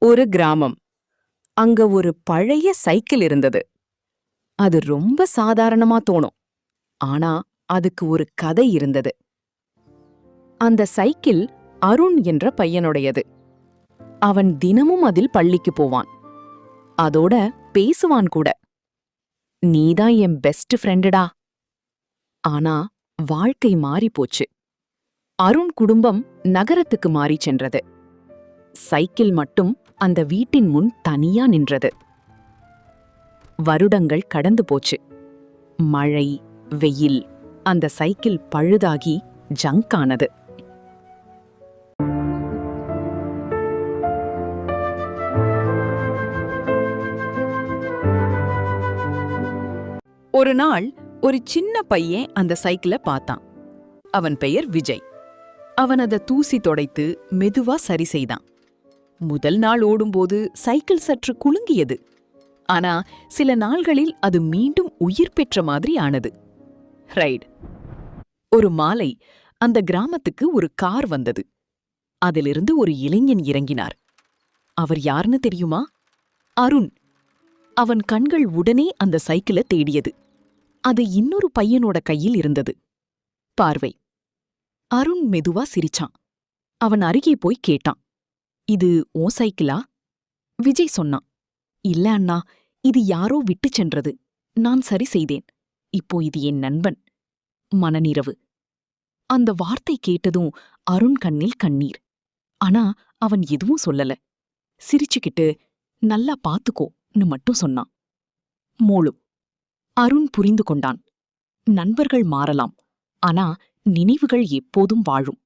ஒரு கிராமம். அங்க ஒரு பழைய சைக்கிள் இருந்தது. அது ரொம்ப சாதாரணமா தோணும். ஆனா அதுக்கு ஒரு கதை இருந்தது. அந்த சைக்கிள் அருண் என்ற பையனுடையது. அவன் தினமும் அதில் பள்ளிக்கு போவான். அதோட பேசுவான் கூட. நீதான் என் பெஸ்ட் ஃப்ரெண்டுடா. ஆனா வாழ்க்கை மாறி போச்சு. அருண் குடும்பம் நகரத்துக்கு மாறிச் சென்றது. சைக்கிள் மட்டும் அந்த வீட்டின் முன் தனியா நின்றது. வருடங்கள் கடந்து போச்சு. மழை, வெயில், அந்த சைக்கிள் பழுதாகி ஜங்க் ஆனது. ஒரு நாள் ஒரு சின்ன பையன் அந்த சைக்கிளை பார்த்தான். அவன் பெயர் விஜய். அவன் அதை தூசி தொடைத்து மெதுவா சரி செய்தான். முதல் நாள் ஓடும்போது சைக்கிள் சற்று குலுங்கியது. ஆனா சில நாள்களில் அது மீண்டும் உயிர் பெற்ற மாதிரி ஆனது. ரைட். ஒரு மாலை அந்த கிராமத்துக்கு ஒரு கார் வந்தது. அதிலிருந்து ஒரு இளைஞன் இறங்கினார். அவர் யாருன்னு தெரியுமா? அருண். அவன் கண்கள் உடனே அந்த சைக்கிளை தேடியது. அது இன்னொரு பையனோட கையில் இருந்தது. பார்வை. அருண் மெதுவா சிரிச்சான். அவன் அருகே போய் கேட்டான், இது உன் சைக்கிளா? விஜய் சொன்னான், இல்ல அண்ணா, இது யாரோ விட்டுச் சென்றது. நான் சரி செய்தேன். இப்போ இது என் நண்பன். மனநிறைவு. அந்த வார்த்தை கேட்டதும் அருண் கண்ணில் கண்ணீர். ஆனா அவன் எதுவும் சொல்லல. சிரிச்சுக்கிட்டு நல்லா பாத்துக்கோன்னு மட்டும் சொன்னான். மோளு. அருண் புரிந்து கொண்டான். நண்பர்கள் மாறலாம், ஆனா நினைவுகள் எப்போதும் வாழும்.